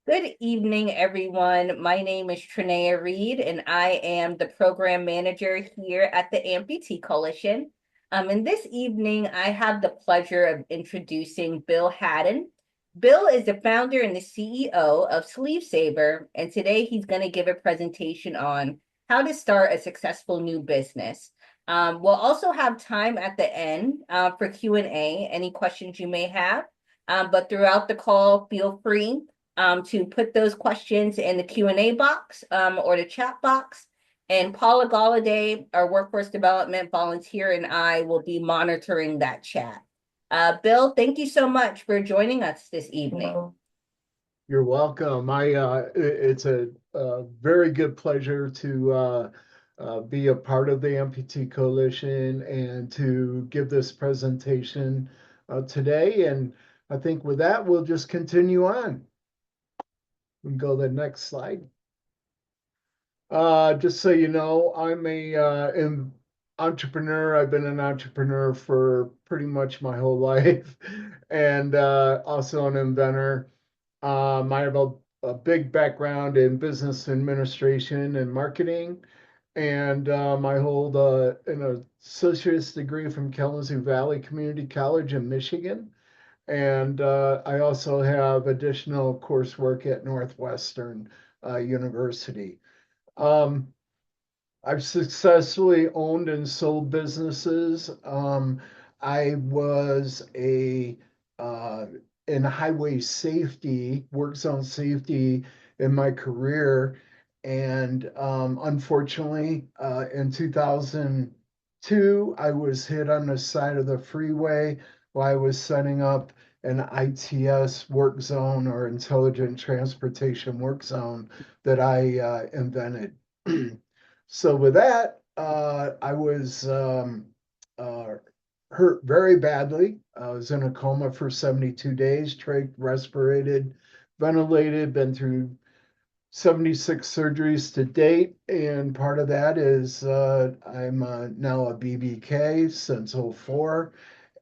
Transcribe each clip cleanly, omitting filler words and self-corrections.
Good evening, everyone. My name is Trinea Reed, and I am the program manager here at the Amputee Coalition. And this evening, I have the pleasure of introducing Bill Hattan. Bill is the founder and the CEO of SleevSaver, and today he's going to give a presentation on how to start a successful new business. We'll also have time at the end for Q&A, any questions you may have. But throughout the call, feel free to put those questions in the Q&A box or the chat box. And Paula Galladay, our workforce development volunteer, and I will be monitoring that chat. Bill, thank you so much for joining us this evening. You're welcome. It's a very good pleasure to be a part of the Amputee Coalition and to give this presentation today. And I think with that, we'll just continue on. We can go to the next slide. Just so you know, I'm an entrepreneur. I've been an entrepreneur for pretty much my whole life, and also an inventor. I have a big background in business administration and marketing, and I hold an associate's degree from Kalamazoo Valley Community College in Michigan. And I also have additional coursework at Northwestern University. Um, I've successfully owned and sold businesses. I was in highway safety, work zone safety in my career. And unfortunately, in 2002, I was hit on the side of the freeway while I was setting up an ITS work zone or intelligent transportation work zone that I invented. So with that, I was uh, hurt very badly. I was in a coma for 72 days, trach, respirated, ventilated, been through 76 surgeries to date. And part of that is I'm now a BBK since '04.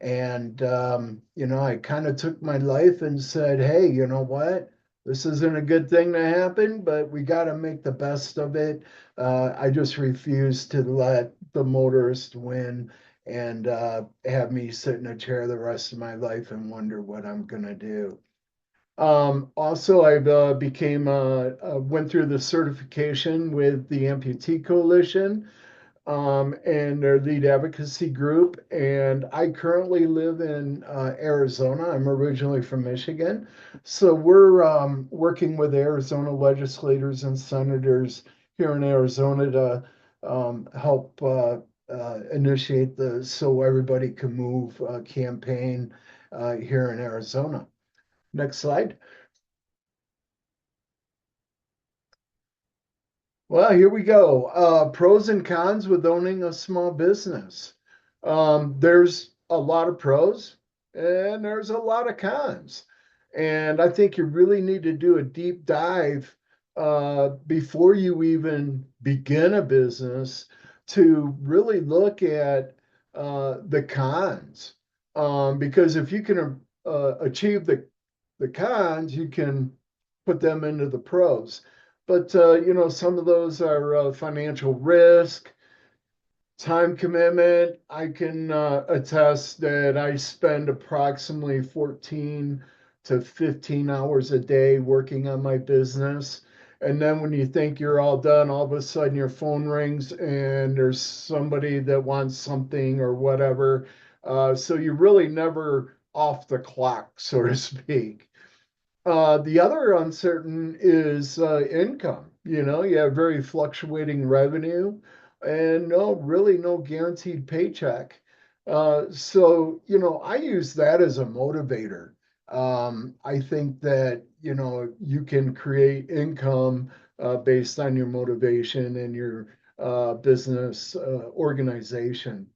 And, I kind of took my life and said, hey, you know what? This isn't a good thing to happen, but we got to make the best of it. I just refuse to let the motorist win and have me sit in a chair the rest of my life and wonder what I'm going to do. Also, I went through the certification with the Amputee Coalition and their lead advocacy group. And I currently live in Arizona. I'm originally from Michigan. So we're working with Arizona legislators and senators here in Arizona to help initiate the So Everybody Can Move campaign here in Arizona. Next slide. Well, here we go. Pros and cons with owning a small business. There's a lot of pros and there's a lot of cons. And I think you really need to do a deep dive before you even begin a business to really look at the cons. Because if you can achieve the cons, you can put them into the pros. But some of those are financial risk, time commitment. I can attest that I spend approximately 14 to 15 hours a day working on my business. And then when you think you're all done, all of a sudden your phone rings and there's somebody that wants something or whatever. So you're really never off the clock, so to speak. The other uncertain is income. You have very fluctuating revenue and really no guaranteed paycheck. So, I use that as a motivator. I think that, you can create income based on your motivation and your business organization.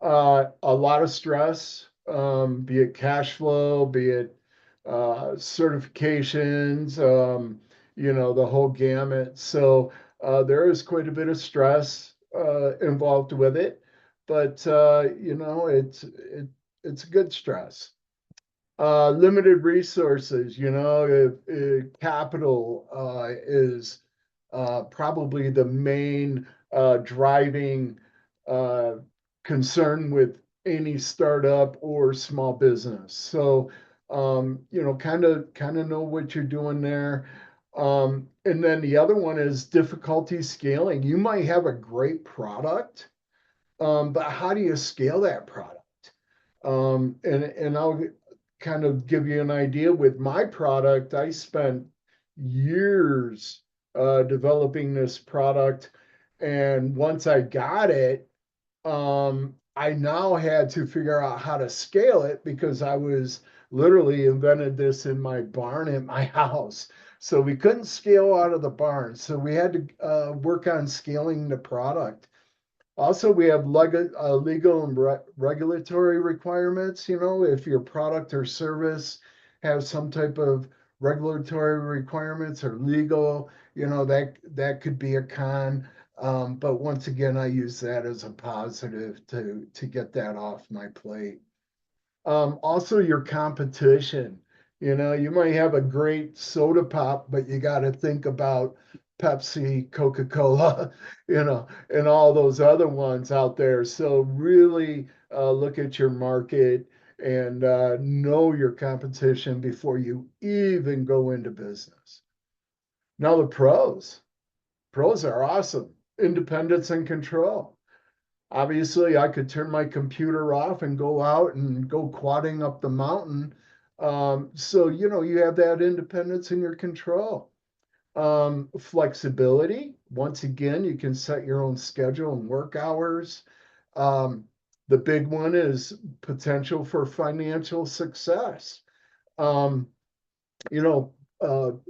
A lot of stress, be it cash flow, be it certifications, the whole gamut. So there is quite a bit of stress involved with it, but it's good stress. Limited resources, if capital is probably the main driving uh, concern with any startup or small business. So, kind of know what you're doing there. And then the other one is difficulty scaling. You might have a great product, but how do you scale that product? And I'll kind of give you an idea with my product. I spent years developing this product, and once I got it, I now had to figure out how to scale it because I was literally invented this in my barn at my house. So we couldn't scale out of the barn. So we had to work on scaling the product. Also, we have legal and regulatory requirements. If your product or service has some type of regulatory requirements or legal, that could be a con. But once again, I use that as a positive to get that off my plate. Also, your competition. You might have a great soda pop, but you got to think about Pepsi, Coca-Cola, and all those other ones out there. So really look at your market and know your competition before you even go into business. Now, the pros are awesome. Independence and control. Obviously, I could turn my computer off and go out and go quadding up the mountain. So, you have that independence in your control. Flexibility. Once again, you can set your own schedule and work hours. Um, the big one is potential for financial success. Um,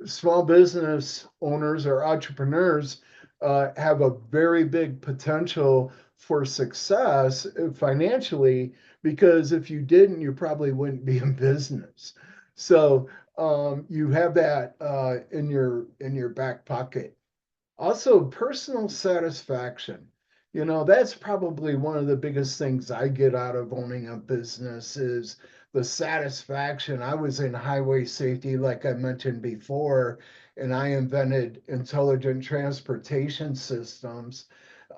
Small business owners or entrepreneurs have a very big potential for success financially because if you didn't, you probably wouldn't be in business. So you have that in your back pocket. Also, personal satisfaction. That's probably one of the biggest things I get out of owning a business is the satisfaction. I was in highway safety, like I mentioned before, and I invented intelligent transportation systems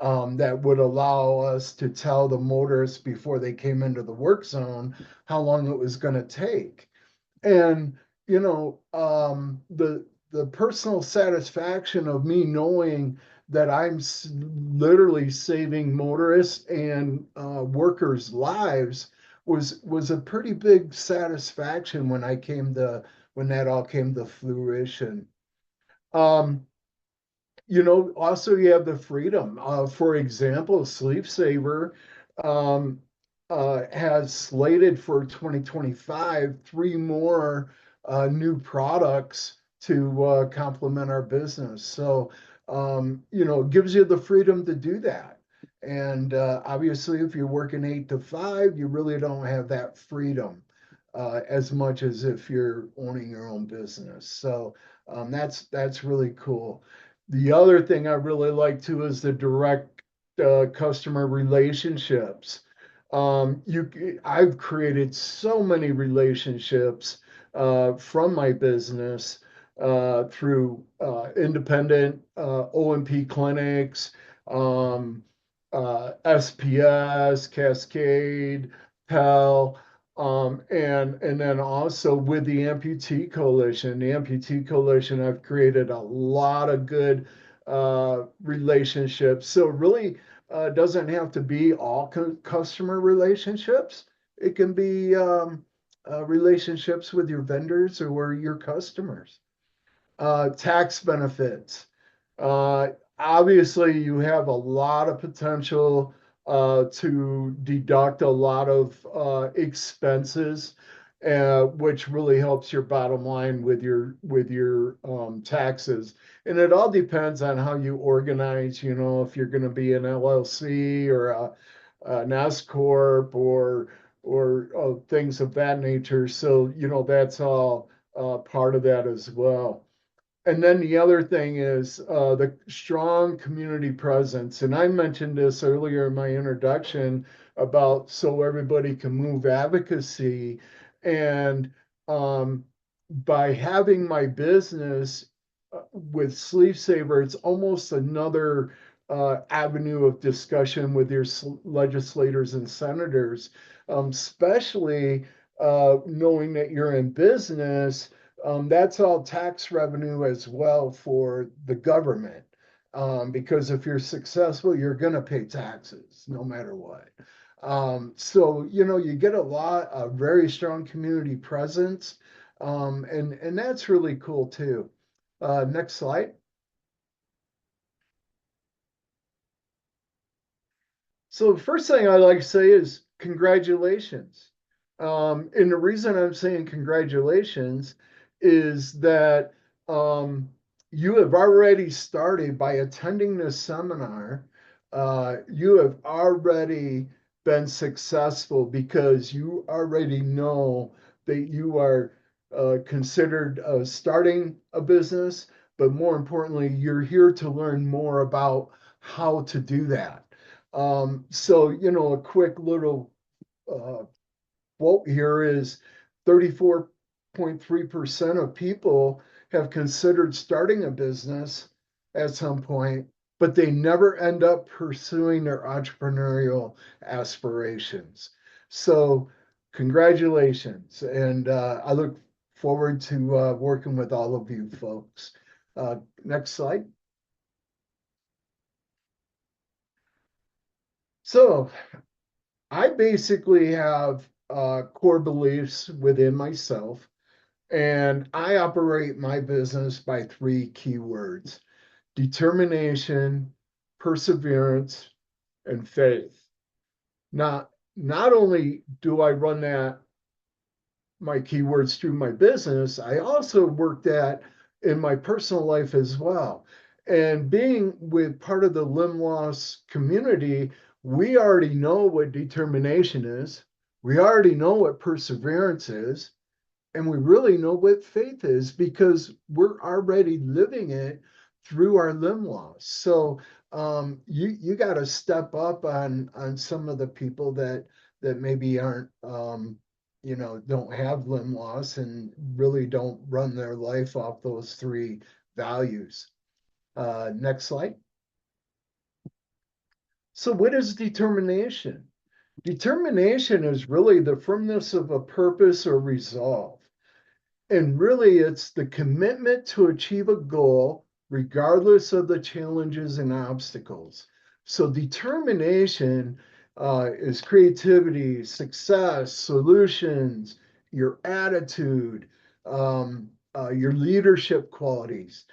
that would allow us to tell the motorists before they came into the work zone how long it was going to take. And the personal satisfaction of me knowing that I'm literally saving motorists and workers' lives was a pretty big satisfaction when that all came to fruition. Um, Also you have the freedom. For example, SleevSaver um, has slated for 2025 three more new products to complement our business. So, it gives you the freedom to do that. And obviously, if you're working 8 to 5, you really don't have that freedom as much as if you're owning your own business. So that's really cool. The other thing I really like too is the direct customer relationships. I've created so many relationships from my business through independent O&P clinics, um, SPS, Cascade, Pell, and then also with the Amputee Coalition. The Amputee Coalition, I've created a lot of good relationships. So it really doesn't have to be all customer relationships. It can be relationships with your vendors or your customers. Tax benefits. Uh, Obviously, you have a lot of potential to deduct a lot of expenses, which really helps your bottom line with your taxes. And it all depends on how you organize. If you're going to be an LLC or an S corp or things of that nature. So that's all part of that as well. And then the other thing is the strong community presence. And I mentioned this earlier in my introduction about so everybody can move advocacy. And um, by having my business with SleevSaver, it's almost another avenue of discussion with your legislators and senators, especially knowing that you're in business. That's all tax revenue as well for the government. Because if you're successful, you're going to pay taxes no matter what. So, you get a lot of very strong community presence, and that's really cool too. Next slide. So the first thing I like to say is congratulations. And the reason I'm saying congratulations is that you have already started by attending this seminar. You have already been successful because you already know that you are considered starting a business, but more importantly, you're here to learn more about how to do that. So, a quick little uh, quote here is 34.3% of people have considered starting a business at some point, but they never end up pursuing their entrepreneurial aspirations. So, congratulations. And I look forward to working with all of you folks. Next slide. So, I basically have core beliefs within myself, and I operate my business by three key words: determination, perseverance, and faith. Not only do I run my keywords through my business, I also work that in my personal life as well. And being with part of the limb loss community, we already know what determination is. We already know what perseverance is. And we really know what faith is because we're already living it through our limb loss. So you got to step up on some of the people that maybe aren't don't have limb loss and really don't run their life off those three values. Next slide. So what is determination? Determination is really the firmness of a purpose or resolve. And really, it's the commitment to achieve a goal, regardless of the challenges and obstacles. So, determination is creativity, success, solutions, your attitude, your leadership qualities.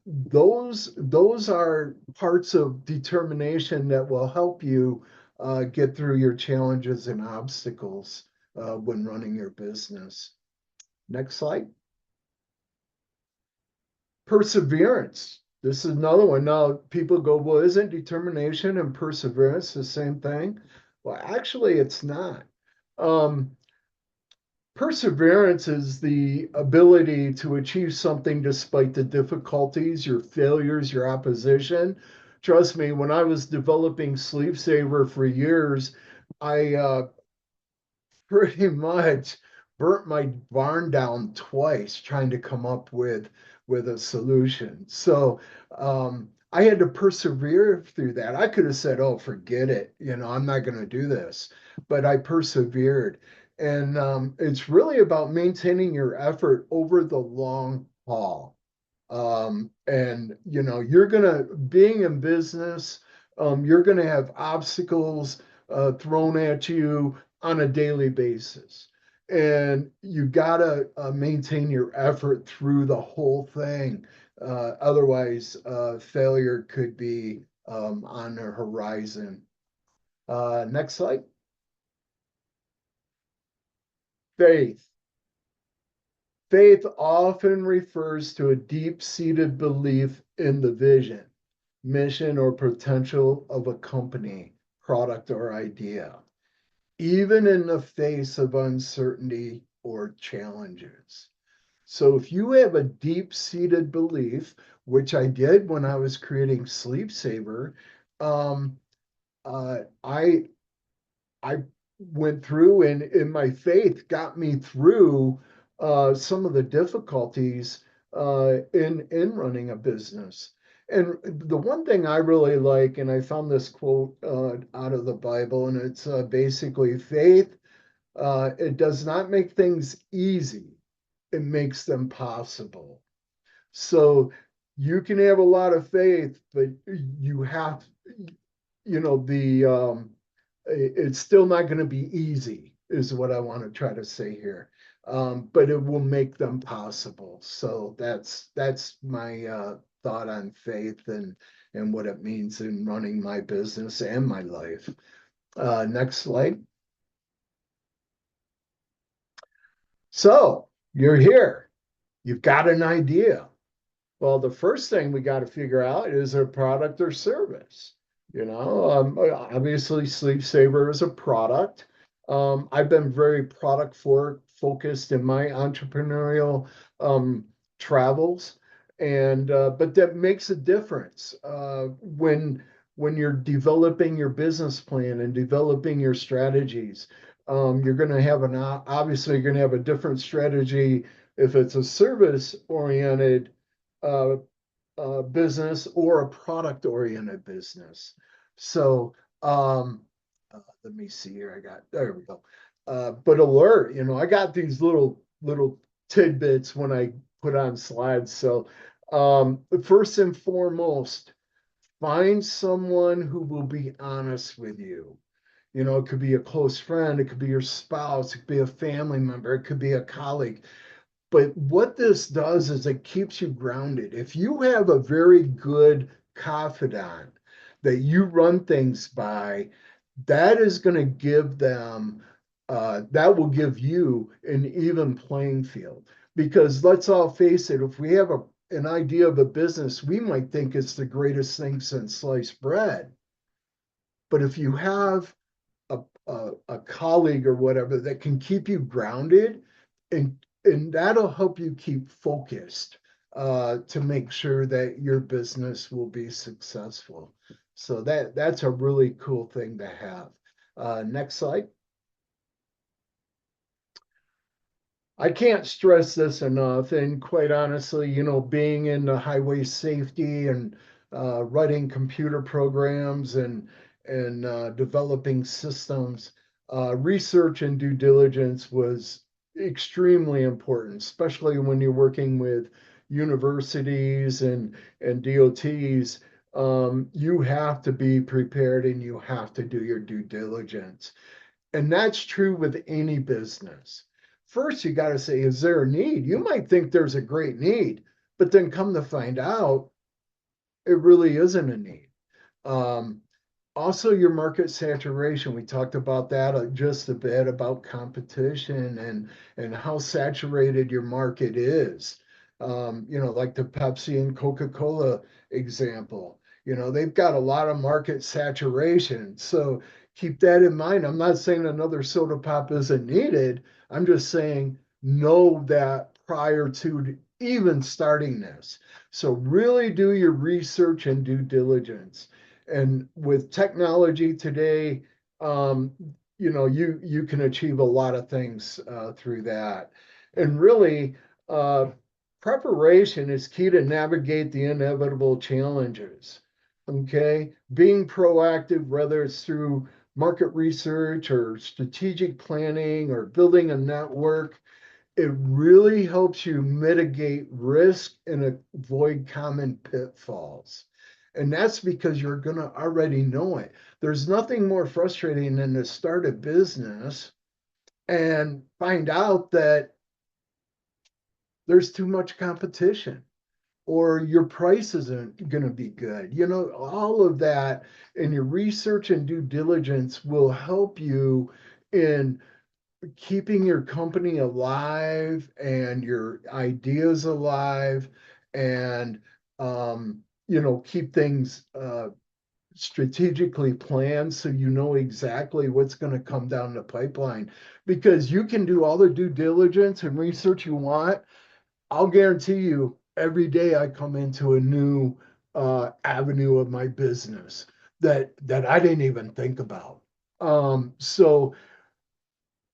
Those are parts of determination that will help you get through your challenges and obstacles when running your business. Next slide. Perseverance. This is another one. Now, people go, well, isn't determination and perseverance the same thing? Well, actually, it's not. Um, Perseverance is the ability to achieve something despite the difficulties, your failures, your opposition. Trust me, when I was developing SleevSaver for years, I pretty much burnt my barn down twice trying to come up with a solution. So I had to persevere through that. I could have said, "Oh, forget it. I'm not going to do this," but I persevered. And it's really about maintaining your effort over the long haul. And you're gonna being in business, you're gonna have obstacles thrown at you on a daily basis, and you gotta maintain your effort through the whole thing. Otherwise, failure could be on the horizon. Next slide. Faith. Faith often refers to a deep-seated belief in the vision, mission, or potential of a company, product, or idea, even in the face of uncertainty or challenges. So if you have a deep-seated belief, which I did when I was creating SleevSaver, um, I I went through, and in my faith got me through some of the difficulties in running a business. And the one thing I really like, and I found this quote out of the Bible, and it's basically faith. It does not make things easy; it makes them possible. So you can have a lot of faith, but you have, the it's still not going to be easy, is what I want to try to say here. But it will make them possible. So that's my thought on faith and what it means in running my business and my life. Next slide. So you're here. You've got an idea. Well, the first thing we got to figure out is a product or service. Obviously, SleevSaver is a product. I've been very product for focused in my entrepreneurial um, travels, and but that makes a difference when you're developing your business plan and developing your strategies. You're going to have obviously you're going to have a different strategy if it's a service oriented uh, business or a product oriented business. So let me see here. There we go. But alert, I got these little tidbits when I put on slides. So first and foremost, find someone who will be honest with you. It could be a close friend, it could be your spouse, it could be a family member, it could be a colleague. But what this does is it keeps you grounded. If you have a very good confidant that you run things by, that is going to give them, that will give you an even playing field. Because let's all face it, if we have an idea of a business, we might think it's the greatest thing since sliced bread. But if you have a colleague or whatever that can keep you grounded, and that'll help you keep focused to make sure that your business will be successful. So that's a really cool thing to have. Next slide. I can't stress this enough. And quite honestly, being in the highway safety and writing computer programs and developing systems, research and due diligence was extremely important, especially when you're working with universities and DOTs. You have to be prepared and you have to do your due diligence. And that's true with any business. First, you got to say, is there a need? You might think there's a great need, but then come to find out, it really isn't a need. Um, Also, your market saturation. We talked about that just a bit about competition and how saturated your market is. Like the Pepsi and Coca-Cola example. They've got a lot of market saturation. So keep that in mind. I'm not saying another soda pop isn't needed. I'm just saying know that prior to even starting this. So really do your research and due diligence. And with technology today, um, you can achieve a lot of things through that. And really, uh, preparation is key to navigate the inevitable challenges. Okay, being proactive, whether it's through market research or strategic planning or building a network, it really helps you mitigate risk and avoid common pitfalls. And that's because you're going to already know it. There's nothing more frustrating than to start a business and find out that there's too much competition or your price isn't going to be good. All of that and your research and due diligence will help you in keeping your company alive and your ideas alive and keep things strategically planned so you know exactly what's going to come down the pipeline because you can do all the due diligence and research you want. I'll guarantee you every day I come into a new avenue of my business that I didn't even think about. So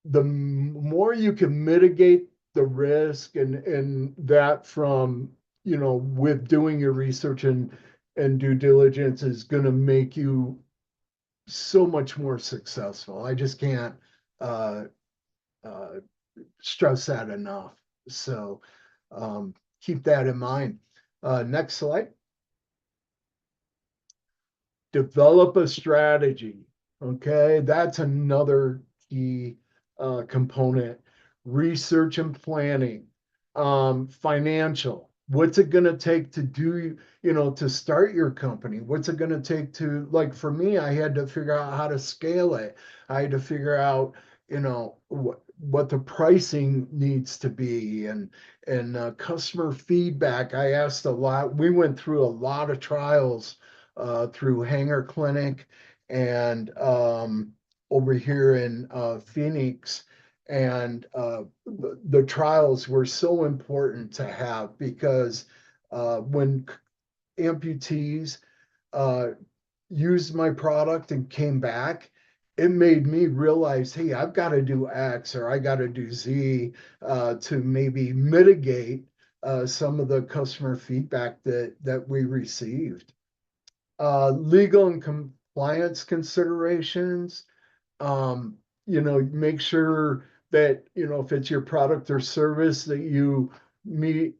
the more you can mitigate the risk and that from, with doing your research and due diligence is going to make you so much more successful. I just can't uh, uh, stress that enough. So keep that in mind. Next slide. Develop a strategy. Okay, that's another key component. Research and planning, financial. What's it going to take to do, to start your company? What's it going to take to, like for me, I had to figure out how to scale it. I had to figure out, what the pricing needs to be and customer feedback. I asked a lot. We went through a lot of trials through Hanger Clinic and over here in Phoenix. And the trials were so important to have because when amputees uh, used my product and came back, it made me realize, hey, I've got to do X or I got to do Z to maybe mitigate some of the customer feedback that we received. Legal and compliance considerations. Um, make sure that, if it's your product or service that you meet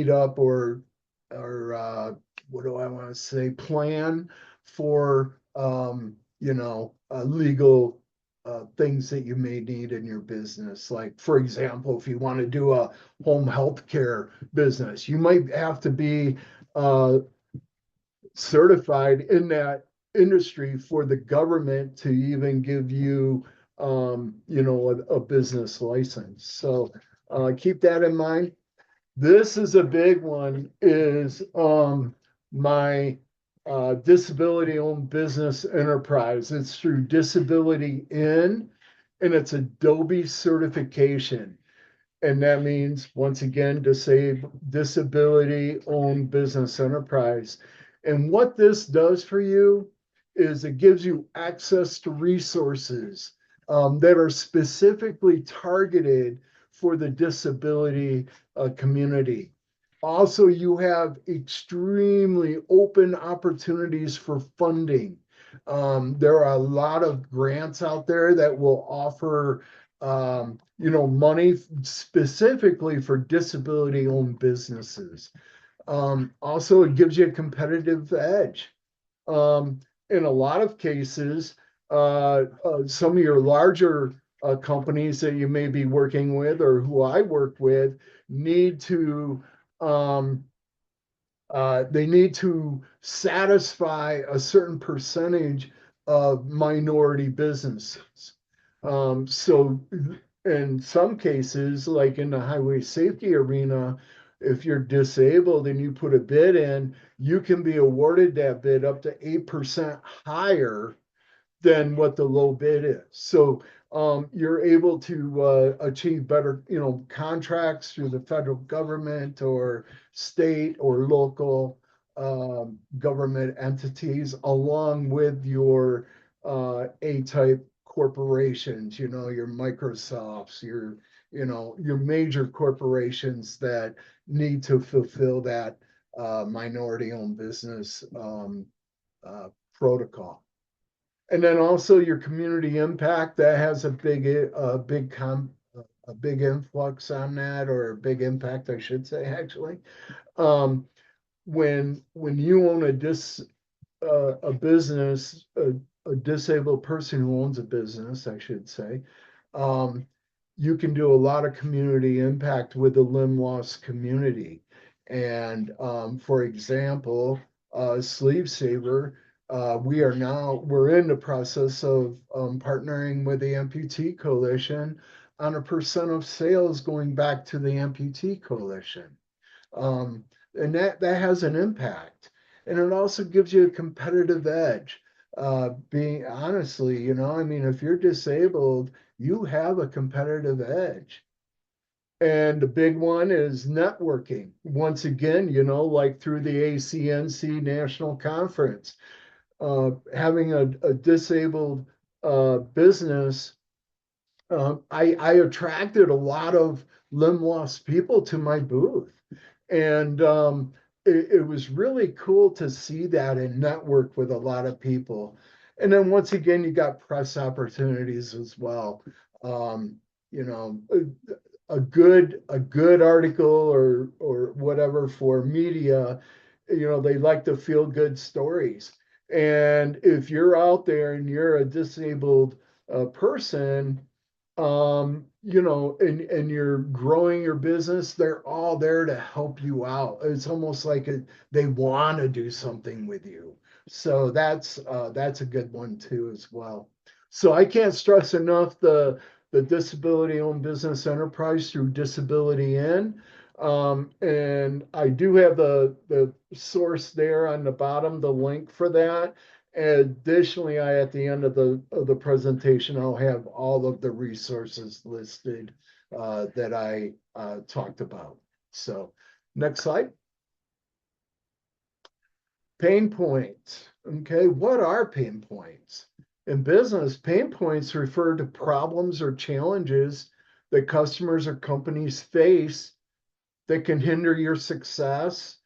up or what do I want to say, plan for, legal things that you may need in your business. Like, for example, if you want to do a home health care business, you might have to be uh, certified in that industry for the government to even give you, a business license. So keep that in mind. This is a big one. Is my disability owned business enterprise. It's through Disability In, and it's Adobe certification. And that means, once again, disability owned business enterprise. And what this does for you is it gives you access to resources that are specifically targeted for the disability community. Also, you have extremely open opportunities for funding. There are a lot of grants out there that will offer money specifically for disability owned businesses. Also, it gives you a competitive edge. Um, in a lot of cases, some of your larger companies that you may be working with or who I work with need to um, they need to satisfy a certain percentage of minority businesses. So in some cases, like in the highway safety arena, if you're disabled and you put a bid in, you can be awarded that bid up to 8% higher than what the low bid is. So you're able to achieve better, contracts through the federal government or state or local government entities, along with your A-type corporations, your Microsofts, your major corporations that need to fulfill that minority-owned business protocol. And then also your community impact that has a big influx on that, or a big impact, I should say, actually. Um, when you own a business, a disabled person who owns a business, I should say, um, you can do a lot of community impact with the limb loss community. And for example, SleevSaver, we're in the process of partnering with the Amputee Coalition on a percent of sales going back to the Amputee Coalition. Um, and that has an impact. And it also gives you a competitive edge. Being honestly, I mean, if you're disabled, you have a competitive edge. And the big one is networking. Once again, like through the ACNC National Conference, having a disabled business I attracted a lot of limb loss people to my booth. And it was really cool to see that and network with a lot of people. And then once again, you got press opportunities as well. Um, you know, a good article or whatever for media, they like to feel good stories. And if you're out there and you're a disabled person, and you're growing your business, they're all there to help you out. It's almost like they want to do something with you. So that's a good one too as well. So I can't stress enough the disability owned business enterprise through Disability In. And I do have the source there on the bottom, the link for that. Additionally, at the end of the presentation, I'll have all of the resources listed that I talked about. So, next slide. Pain points. Okay, what are pain points? In business, pain points refer to problems or challenges that customers or companies face that can hinder your success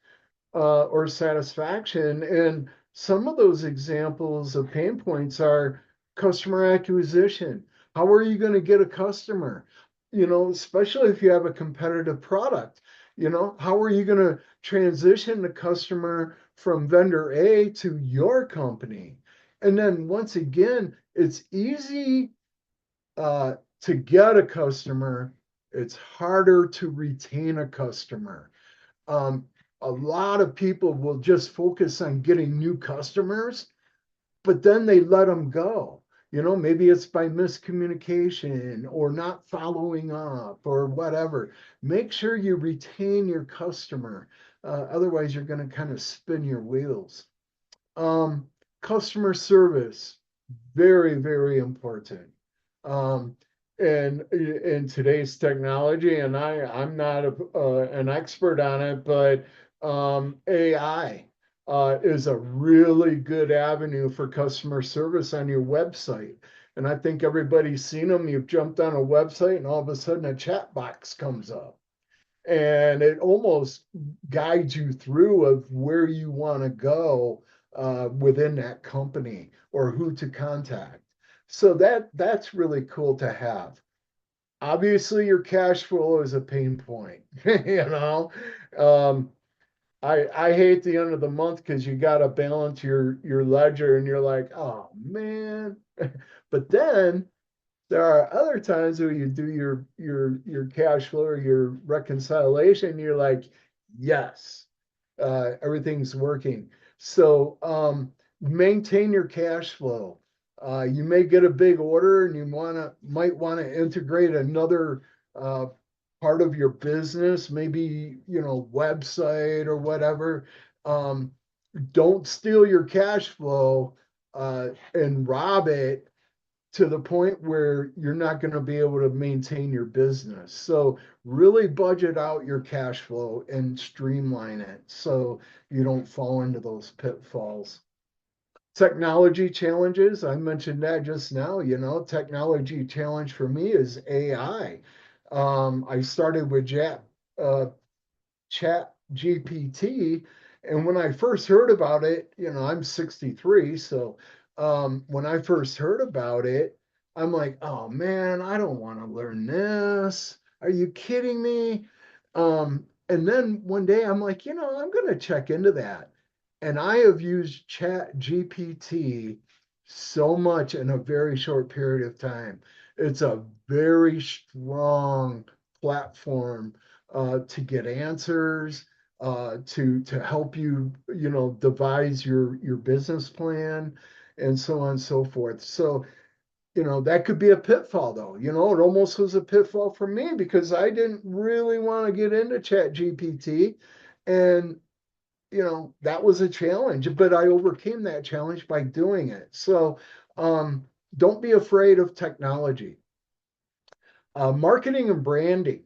or satisfaction. And some of those examples of pain points are customer acquisition. How are you going to get a customer? Especially if you have a competitive product, how are you going to transition the customer from vendor A to your company? And then once again, it's easy to get a customer. It's harder to retain a customer. um, a lot of people will just focus on getting new customers, but then they let them go. Maybe it's by miscommunication or not following up or whatever. Make sure you retain your customer. Otherwise, you're going to kind of spin your wheels. Um, Customer service, very, very important. Um, and in today's technology, and I'm not an expert on it, but AI is a really good avenue for customer service on your website. And I think everybody's seen them. You've jumped on a website, and all of a sudden a chat box comes up and it almost guides you through of where you want to go within that company or who to contact. So that's really cool to have. Obviously, your cash flow is a pain point. um, I hate the end of the month because you got to balance your ledger and you're like, oh man. But then there are other times where you do your cash flow or your reconciliation, you're like, yes, everything's working. So maintain your cash flow. You may get a big order and you might want to integrate another uh, part of your business, maybe website or whatever. Um, don't steal your cash flow and rob it to the point where you're not going to be able to maintain your business. So really budget out your cash flow and streamline it so you don't fall into those pitfalls. Technology challenges, I mentioned that just now. Technology challenge for me is AI. I started with uh, Chat GPT. And when I first heard about it, I'm 63. So when I first heard about it, I'm like, oh man, I don't want to learn this. Are you kidding me? And then one day I'm like, I'm going to check into that. And I have used Chat GPT so much in a very short period of time. It's a very strong platform to get answers, to help you, devise your business plan, and so on and so forth. So, that could be a pitfall, though. It almost was a pitfall for me because I didn't really want to get into Chat GPT, and that was a challenge. But I overcame that challenge by doing it. So, don't be afraid of technology. Marketing and branding.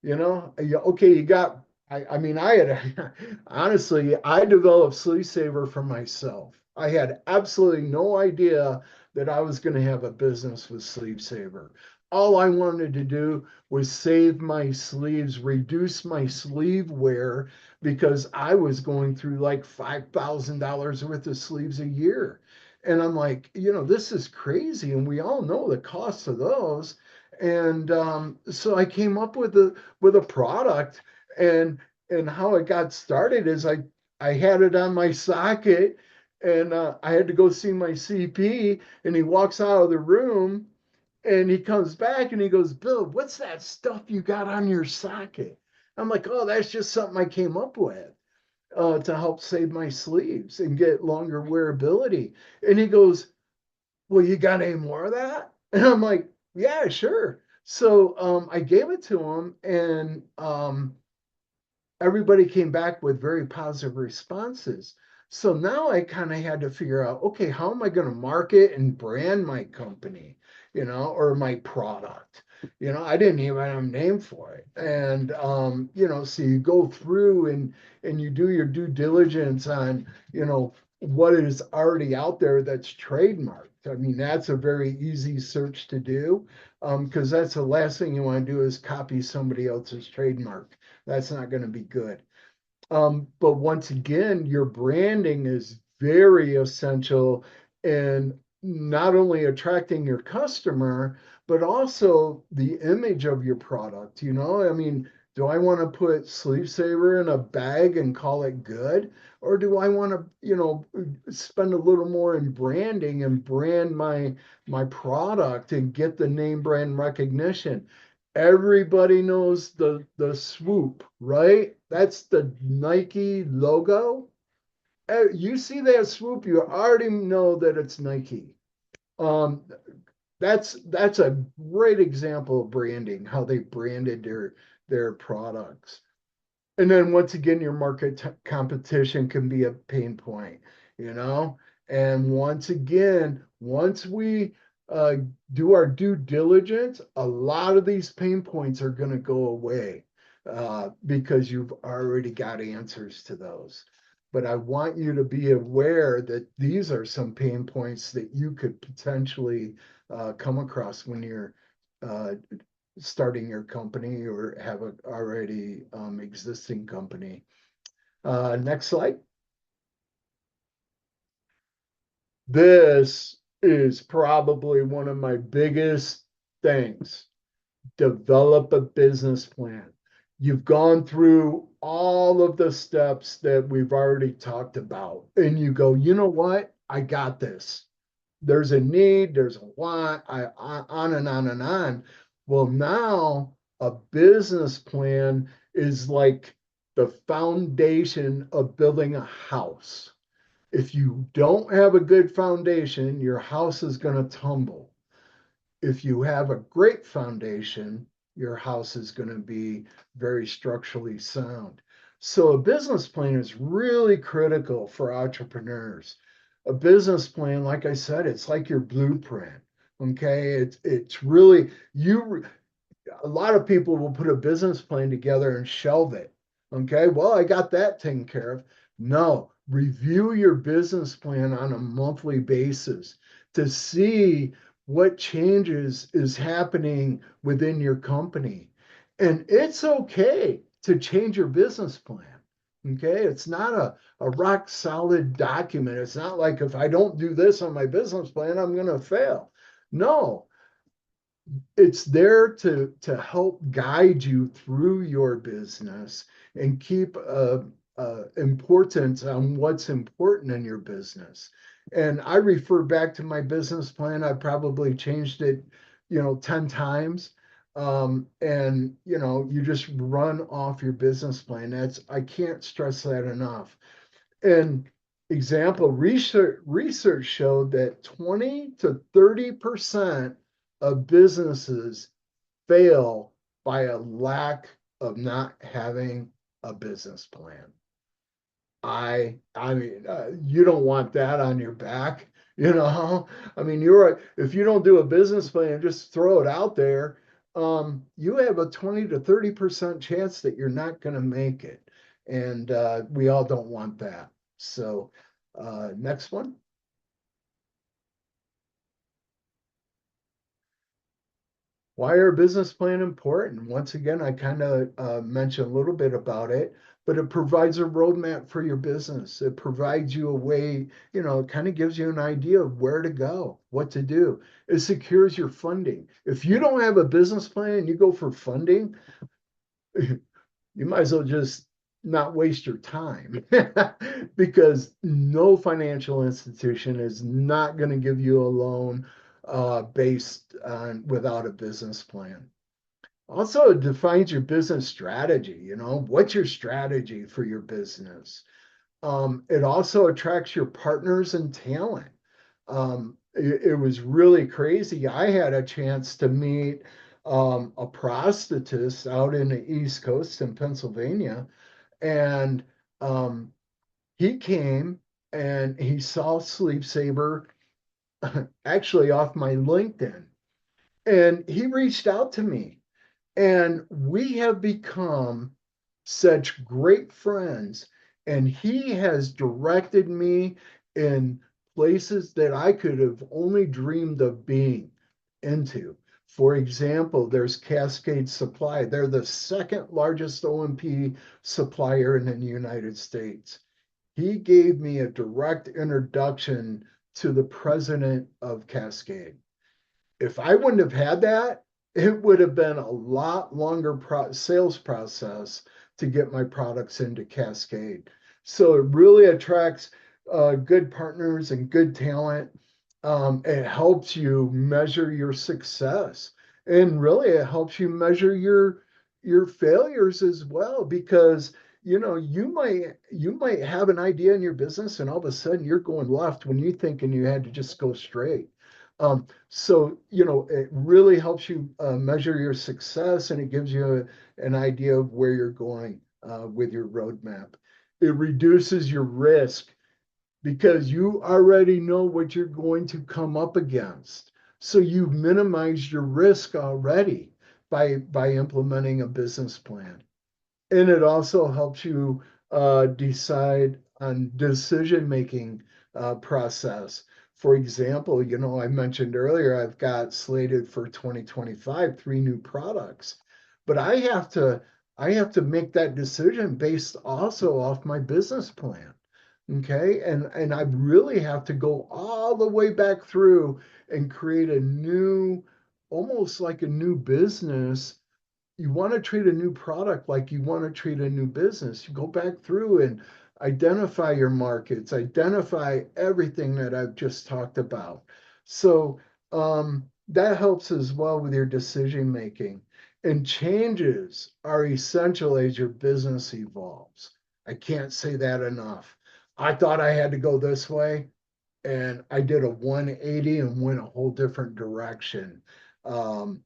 Okay, you got, I mean, I had, honestly, I developed SleevSaver for myself. I had absolutely no idea that I was going to have a business with SleevSaver. all I wanted to do was save my sleeves, reduce my sleeve wear because I was going through like $5,000 worth of sleeves a year. And I'm like, this is crazy. And we all know the cost of those. And so I came up with a product, and how it got started is I had it on my socket, and I had to go see my CP, and he walks out of the room and he comes back and he goes, Bill, what's that stuff you got on your socket? I'm like, oh, that's just something I came up with to help save my sleeves and get longer wearability. And he goes, well, you got any more of that? And I'm like, yeah, sure. So I gave it to him, and everybody came back with very positive responses. So now I kind of had to figure out, okay, how am I going to market and brand my company, or my product? I didn't even have a name for it. And so you go through and you do your due diligence on, what is already out there that's trademarked. I mean, that's a very easy search to do, because that's the last thing you want to do is copy somebody else's trademark. That's not going to be good. But once again, your branding is very essential in not only attracting your customer, but also the image of your product. I mean, do I want to put SleevSaver in a bag and call it good? Or do I want to, spend a little more in branding and brand my product and get the name brand recognition? Everybody knows the swoop, right? That's the Nike logo. You see that swoop, you already know that it's Nike. Um, that's a great example of branding, how they branded their products. And then once again, your competition can be a pain point, you know? And once again, once we uh, do our due diligence, a lot of these pain points are going to go away because you've already got answers to those. But I want you to be aware that these are some pain points that you could potentially come across when you're uh, starting your company or have a already existing company. Next slide. This is probably one of my biggest things. Develop a business plan. You've gone through all of the steps that we've already talked about, and you go, you know what? I got this. There's a need, there's a want, on and on and on. Well, now a business plan is like the foundation of building a house. If you don't have a good foundation, your house is going to tumble. If you have a great foundation, your house is going to be very structurally sound. So a business plan is really critical for entrepreneurs. A business plan, like I said, it's like your blueprint. Okay, it's really you. A lot of people will put a business plan together and shelve it. Okay, well, I got that taken care of. No, review your business plan on a monthly basis to see what changes is happening within your company. And it's okay to change your business plan. Okay, it's not a rock solid document. It's not like if I don't do this on my business plan, I'm going to fail. No, it's there to help guide you through your business and keep importance on what's important in your business. And I refer back to my business plan. I probably changed it, 10 times. And you just run off your business plan. I can't stress that enough. And example, research showed that 20 to 30% of businesses fail by a lack of not having a business plan. I mean, you don't want that on your back, you know. I mean, if you don't do a business plan, just throw it out there. You have a 20 to 30% chance that you're not going to make it, and we all don't want that. So, next one. Why are business plan important? Once again, I kind of mentioned a little bit about it, but it provides a roadmap for your business. It provides you a way, it kind of gives you an idea of where to go, what to do. It secures your funding. If you don't have a business plan and you go for funding, you might as well just not waste your time because no financial institution is not going to give you a loan based on without a business plan. Also, it defines your business strategy. What's your strategy for your business? It also attracts your partners and talent. It was really crazy. I had a chance to meet a prosthetist out in the East Coast in Pennsylvania, and um, he came and he saw SleevSaver actually off my LinkedIn, and he reached out to me, and we have become such great friends. And he has directed me in places that I could have only dreamed of being into. For example, there's Cascade Supply. They're the second largest O&P supplier in the United States. He gave me a direct introduction to the president of Cascade. If I wouldn't have had that, it would have been a lot longer sales process to get my products into Cascade. So it really attracts good partners and good talent. It helps you measure your success, and really it helps you measure your failures as well, because you might have an idea in your business and all of a sudden you're going left when you thinking you had to just go straight. So, it really helps you measure your success, and it gives you an idea of where you're going with your roadmap. It reduces your risk because you already know what you're going to come up against. So you've minimized your risk already by implementing a business plan. And it also helps you decide on decision-making process. For example, I mentioned earlier, I've got slated for 2025, 3 new products, but I have to make that decision based also off my business plan. Okay. And I really have to go all the way back through and create a new, almost like a new business. You want to treat a new product like you want to treat a new business. You go back through and identify your markets, identify everything that I've just talked about. So that helps as well with your decision making. And changes are essential as your business evolves. I can't say that enough. I thought I had to go this way, and I did a 180 and went a whole different direction, um,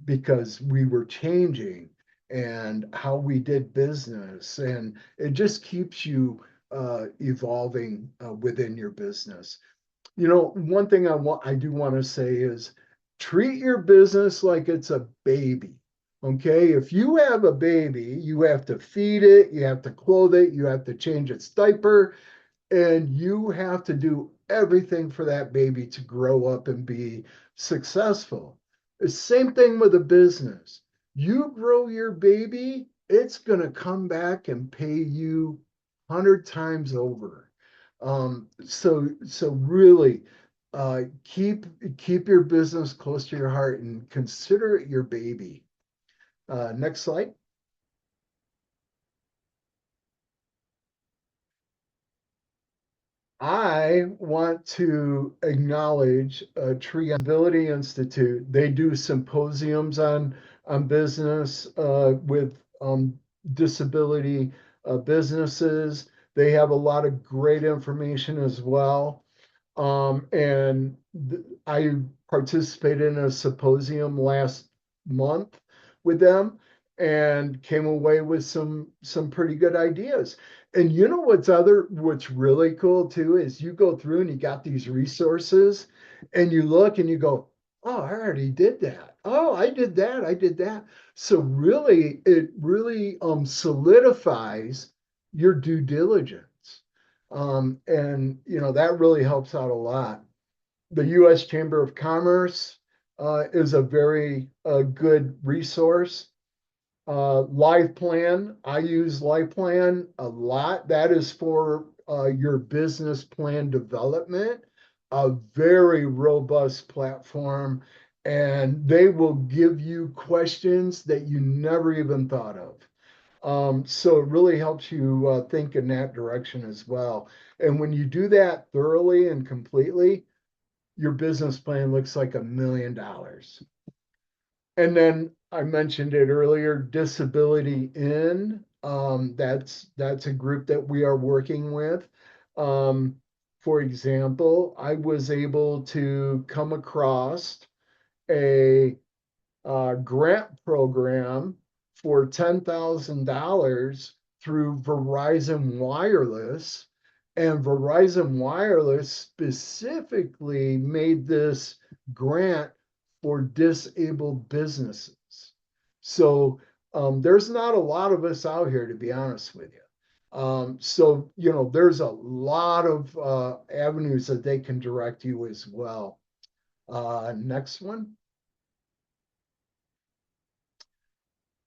because we were changing and how we did business, and it just keeps you evolving within your business. One thing I do want to say is treat your business like it's a baby. Okay, if you have a baby, you have to feed it, you have to clothe it, you have to change its diaper, and you have to do everything for that baby to grow up and be successful. The same thing with a business. You grow your baby, it's going to come back and pay you 100 times over. So really, keep your business close to your heart and consider it your baby. Next slide. I want to acknowledge Triability Institute. They do symposiums on business with disability businesses. They have a lot of great information as well. And I participated in a symposium last month with them and came away with some pretty good ideas. And what's really cool too is you go through and you got these resources and you look and you go, oh, I already did that. Oh, I did that. I did that. So really, it really solidifies your due diligence. And that really helps out a lot. The U.S. Chamber of Commerce, is a very good resource. Life Plan, I use Life Plan a lot. That is for your business plan development, a very robust platform, and they will give you questions that you never even thought of. So it really helps you think in that direction as well. And when you do that thoroughly and completely, your business plan looks like $1 million. And then I mentioned it earlier, Disability In. That's a group that we are working with. Um, for example, I was able to come across a grant program for $10,000 through Verizon Wireless. And Verizon Wireless specifically made this grant for disabled businesses. So there's not a lot of us out here, to be honest with you. There's a lot of avenues that they can direct you as well. Next one.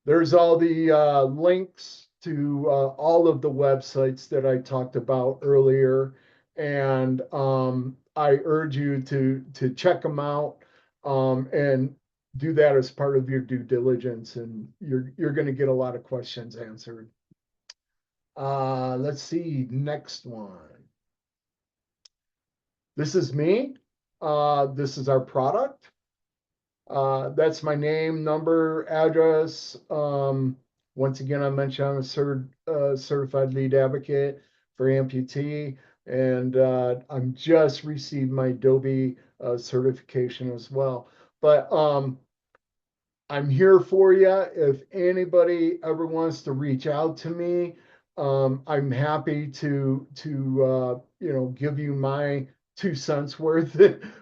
There's all the links to all of the websites that I talked about earlier, and I urge you to check them out and do that as part of your due diligence, and you're going to get a lot of questions answered. Let's see, next one. This is me. This is our product. That's my name, number, address. Once again, I mentioned I'm a certified lead advocate for amputee, and I'm just received my Adobe certification as well. But I'm here for you. If anybody ever wants to reach out to me, I'm happy to give you my 2 cents worth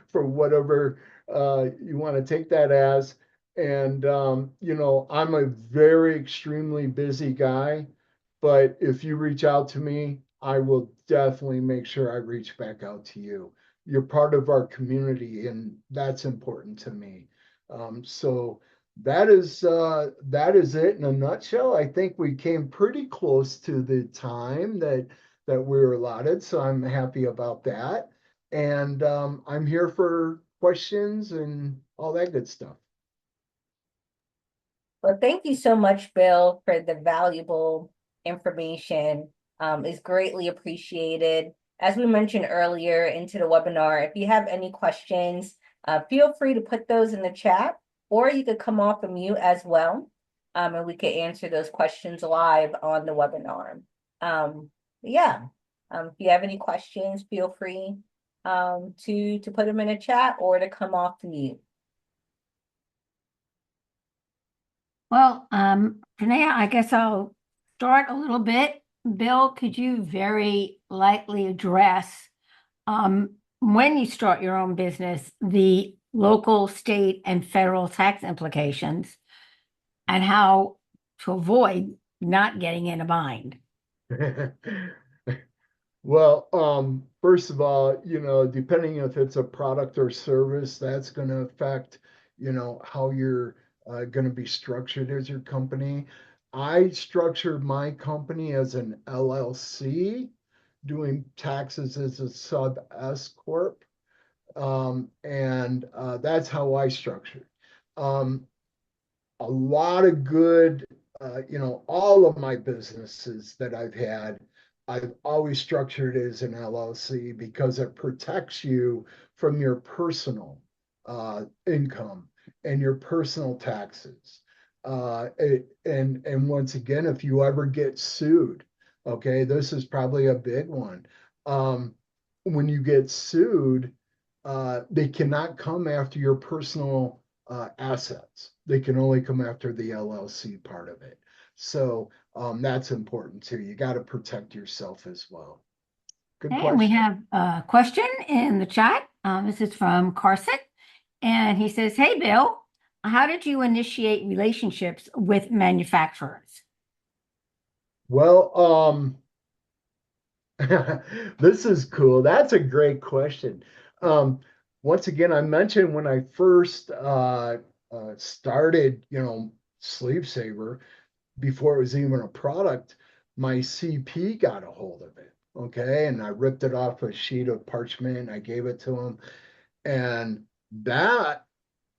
for whatever you want to take that as. And I'm a very extremely busy guy, but if you reach out to me, I will definitely make sure I reach back out to you. You're part of our community, and that's important to me. So that is it in a nutshell. I think we came pretty close to the time that we were allotted, so I'm happy about that. And I'm here for questions and all that good stuff. Well, thank you so much, Bill, for the valuable information. Is greatly appreciated. As we mentioned earlier into the webinar, if you have any questions, feel free to put those in the chat, or you could come off of mute as well, and we could answer those questions live on the webinar. Yeah, if you have any questions, feel free to put them in a chat or to come off mute. Well, Janaea, I guess I'll start a little bit. Bill, could you very lightly address when you start your own business, the local, state, and federal tax implications, and how to avoid not getting in a bind? Well, first of all, depending if it's a product or service, that's going to affect, how you're going to be structured as your company. I structured my company as an LLC, doing taxes as a sub S corp, and that's how I structured. Um, a lot of good, all of my businesses that I've always structured as an LLC because it protects you from your personal income and your personal taxes. And once again, if you ever get sued, okay, this is probably a big one. When you get sued, they cannot come after your personal assets. They can only come after the LLC part of it. So that's important too. You got to protect yourself as well. Good And we question. have a question in the chat. This is from Carson, and he says, "Hey, Bill, how did you initiate relationships with manufacturers?" Well, this is cool. That's a great question. Um, once again, I mentioned when I first started, SleevSaver, before it was even a product, my CP got a hold of it. Okay. And I ripped it off a sheet of parchment and I gave it to him. And that,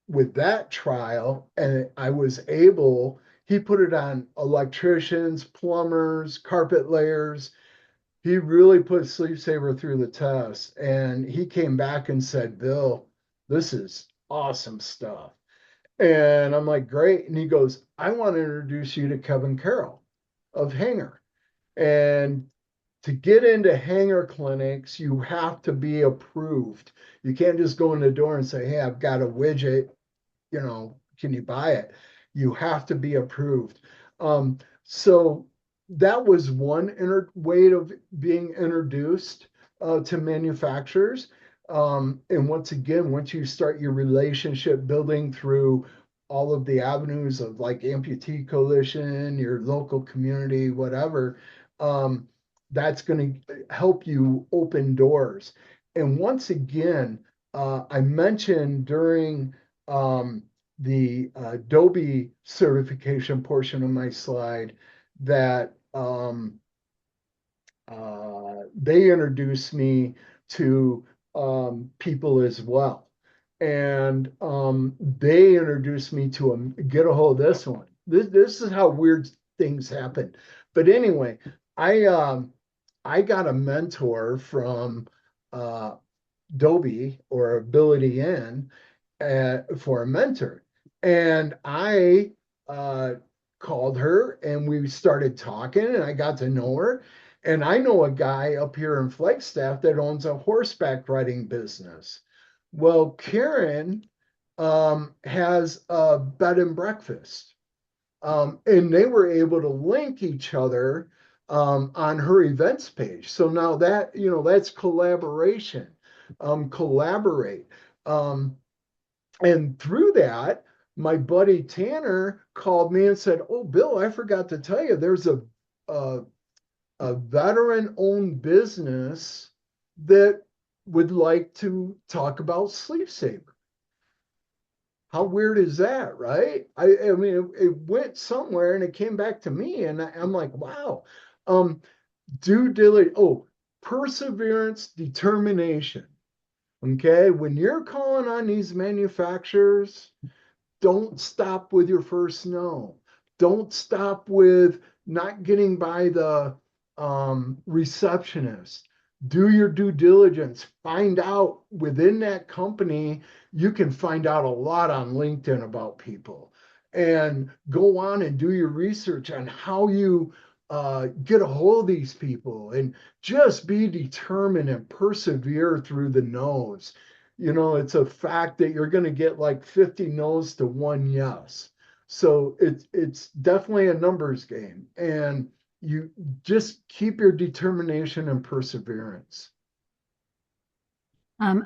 with that trial, and I was able, he put it on electricians, plumbers, carpet layers. He really put SleevSaver through the test. And he came back and said, Bill, this is awesome stuff. And I'm like, great. And he goes, I want to introduce you to Kevin Carroll of Hanger. And to get into hanger clinics, you have to be approved. You can't just go in the door and say, hey, I've got a widget, can you buy it? You have to be approved. So that was one way of being introduced to manufacturers. And once again, once you start your relationship building through all of the avenues of like amputee coalition, your local community, whatever, that's going to help you open doors. And once again, I mentioned during the Adobe certification portion of my slide that they introduced me to people as well. And they introduced me to get a hold of this one. This is how weird things happen. But anyway, I I got a mentor from uh, Adobe or Ability In for a mentor. And I called her and we started talking and I got to know her. And I know a guy up here in Flagstaff that owns a horseback riding business. Well, Karen has a bed and breakfast. And they were able to link each other on her events page. So now that, that's collaboration, collaborate. Um, and through that, my buddy Tanner called me and said, "Oh, Bill, I forgot to tell you, there's a, a veteran-owned business that would like to talk about SleevSaver." How weird is that, right? I mean, it went somewhere and it came back to me, and I'm like, wow. Um, due diligence. Oh, perseverance, determination. Okay, when you're calling on these manufacturers, don't stop with your first no. Don't stop with not getting by the receptionist. Do your due diligence. Find out within that company. You can find out a lot on LinkedIn about people and go on and do your research on how you get a hold of these people and just be determined and persevere through the no's. It's a fact that you're going to get like 50 no's to one yes. So it's definitely a numbers game. And you just keep your determination and perseverance.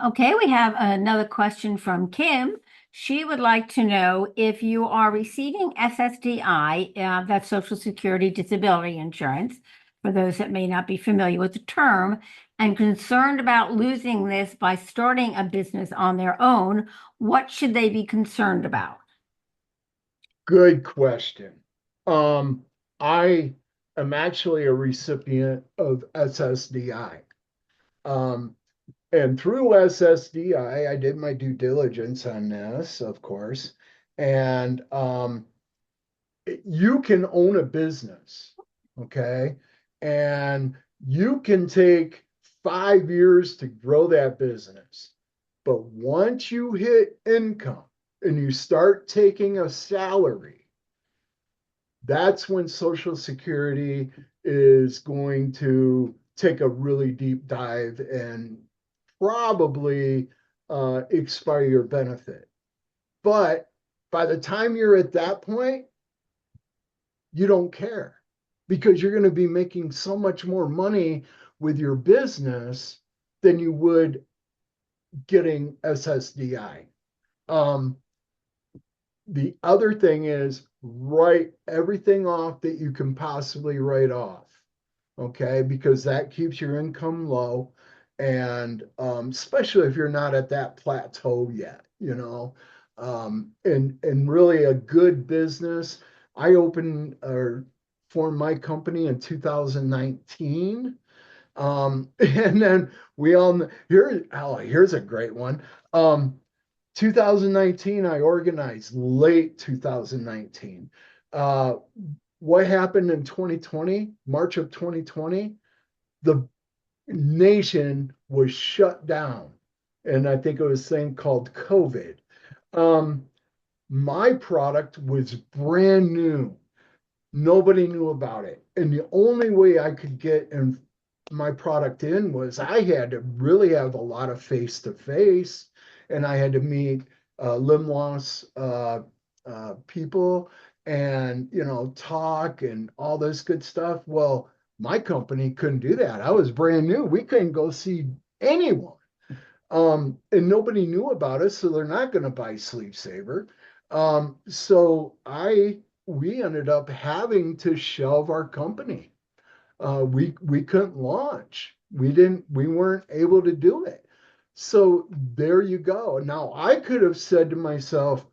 Okay, we have another question from Kim. She would like to know if you are receiving SSDI, that's Social Security Disability Insurance, for those that may not be familiar with the term, and concerned about losing this by starting a business on their own. What should they be concerned about? Good question. I am actually a recipient of SSDI. Um, and through SSDI, I did my due diligence on this, of course. And you can own a business, okay? And you can take 5 years to grow that business. But once you hit income and you start taking a salary, that's when Social Security is going to take a really deep dive and probably expire your benefit. But by the time you're at that point, you don't care because you're going to be making so much more money with your business than you would getting SSDI. Um, the other thing is write everything off that you can possibly write off. Okay, because that keeps your income low. And especially if you're not at that plateau yet, and really a good business. I opened or formed my company in 2019. And then we all here's a great one. 2019, I organized late 2019. Uh, what happened in 2020, March of 2020? The nation was shut down. And I think it was a thing called COVID. Um, my product was brand new. Nobody knew about it. And the only way I could get my product in was I had to really have a lot of face to face, and I had to meet limb loss people and, talk and all this good stuff. Well, my company couldn't do that. I was brand new. We couldn't go see anyone. And nobody knew about us, so they're not going to buy SleevSaver. So we ended up having to shelve our company. We couldn't launch. We weren't able to do it. So there you go. Now I could have said to myself,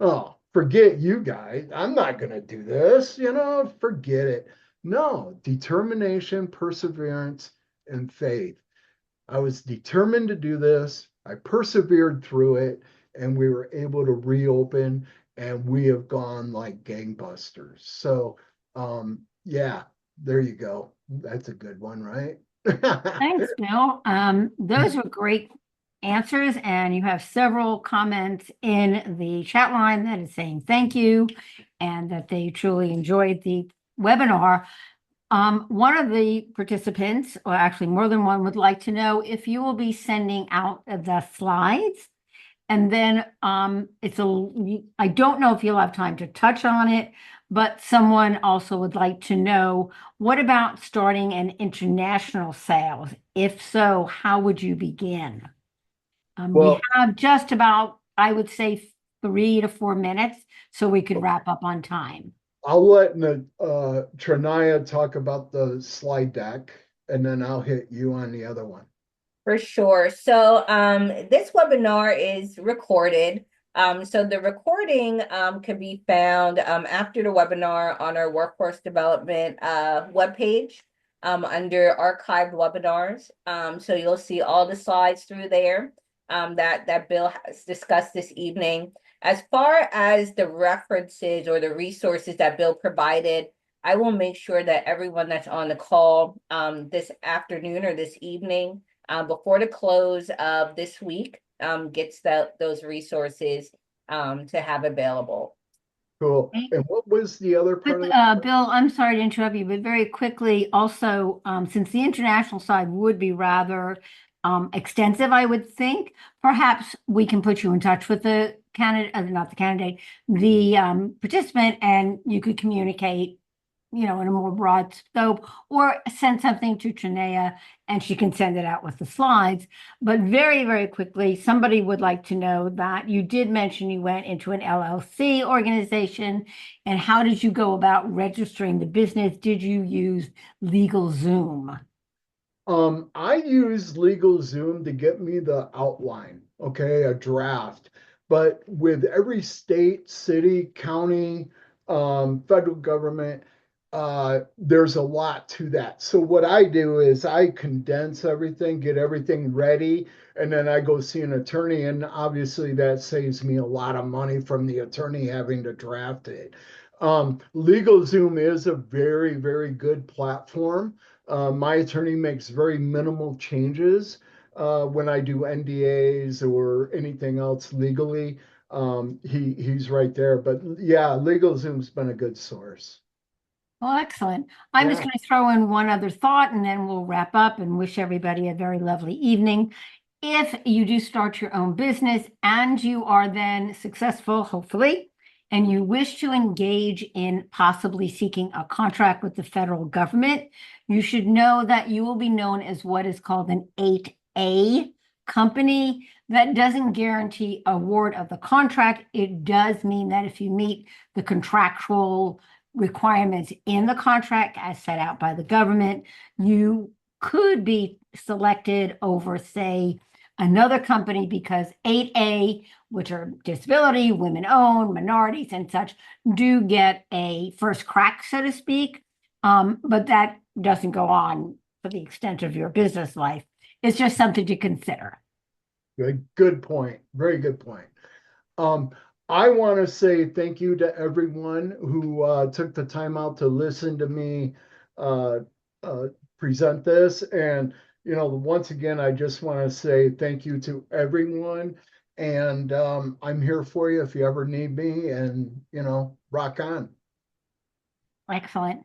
"Oh, forget you guys. I'm not going to do this. Forget it." No, determination, perseverance, and faith. I was determined to do this. I persevered through it, and we were able to reopen, and we have gone like gangbusters. So, yeah, there you go. That's a good one, right? Thanks, Bill. Those were great answers, and you have several comments in the chat line that is saying thank you and that they truly enjoyed the webinar. One of the participants, or actually more than one, would like to know if you will be sending out the slides. And then I don't know if you'll have time to touch on it, but someone also would like to know, what about starting an international sales? If so, how would you begin? We Well, have just about, I would say, 3 to 4 minutes, so we could wrap up on time. I'll let Trinaya talk about the slide deck, and then I'll hit you on the other one. For sure. So this webinar is recorded. So the recording can be found after the webinar on our workforce development webpage under archived webinars. So you'll see all the slides through there that Bill has discussed this evening. As far as the references or the resources that Bill provided, I will make sure that everyone that's on the call this afternoon or this evening before the close of this week gets those resources to have available. Cool. Okay. And what was the other part of Bill, I'm sorry to interrupt you, but very quickly, also, since the international side would be rather extensive, I would think, perhaps we can put you in touch with the candidate, not the candidate, the participant, and you could communicate, in a more broad scope, or send something to Trinea and she can send it out with the slides. But very, very quickly, somebody would like to know that you did mention you went into an LLC organization, and how did you go about registering the business? Did you use LegalZoom? I use LegalZoom to get me the outline, okay, a draft. But with every state, city, county, federal government, there's a lot to that. So what I do is I condense everything, get everything ready, and then I go see an attorney. And obviously that saves me a lot of money from the attorney having to draft it. LegalZoom is a very, very good platform. My attorney makes very minimal changes when I do NDAs or anything else legally. He's right there. But yeah, LegalZoom's been a good source. Well, excellent. I'm just Yeah. going to throw in one other thought and then we'll wrap up and wish everybody a very lovely evening. If you do start your own business and you are then successful, hopefully, and you wish to engage in possibly seeking a contract with the federal government, you should know that you will be known as what is called an 8A company. That doesn't guarantee award of the contract. It does mean that if you meet the contractual requirements in the contract as set out by the government, you could be selected over, say, another company because 8A, which are disability, women owned, minorities, and such, do get a first crack, so to speak. But that doesn't go on for the extent of your business life. It's just something to consider. Good point. Very good point. Um, I want to say thank you to everyone who took the time out to listen to me uh, uh, present this. And, once again, I just want to say thank you to everyone. And I'm here for you if you ever need me. And, rock on. Excellent.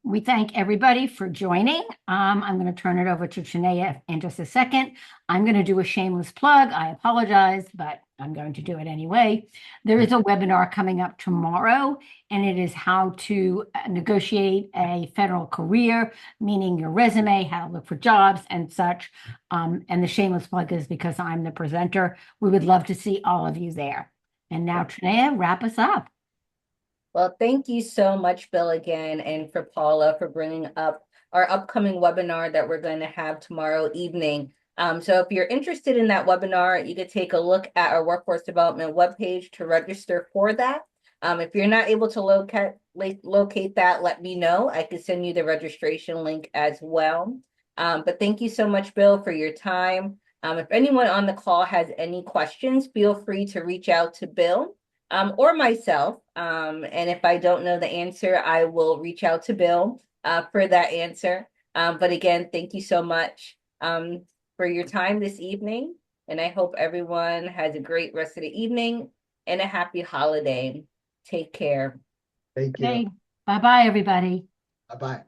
We thank everybody for joining. I'm going to turn it over to Chinea in just a second. I'm going to do a shameless plug. I apologize, but I'm going to do it anyway. There is a webinar coming up tomorrow, and it is how to negotiate a federal career, meaning your resume, how to look for jobs and such. And the shameless plug is because I'm the presenter. We would love to see all of you there. And now, Chinea, wrap us up. Well, thank you so much, Bill, again, and for Paula for bringing up our upcoming webinar that we're going to have tomorrow evening. So if you're interested in that webinar, you could take a look at our workforce development webpage to register for that. If you're not able to locate that, let me know. I can send you the registration link as well. But thank you so much, Bill, for your time. If anyone on the call has any questions, feel free to reach out to Bill. Or myself. And if I don't know the answer, I will reach out to Bill for that answer. But again, thank you so much for your time this evening. And I hope everyone has a great rest of the evening and a happy holiday. Take care. Thank you. Okay. Bye-bye, everybody. Bye-bye.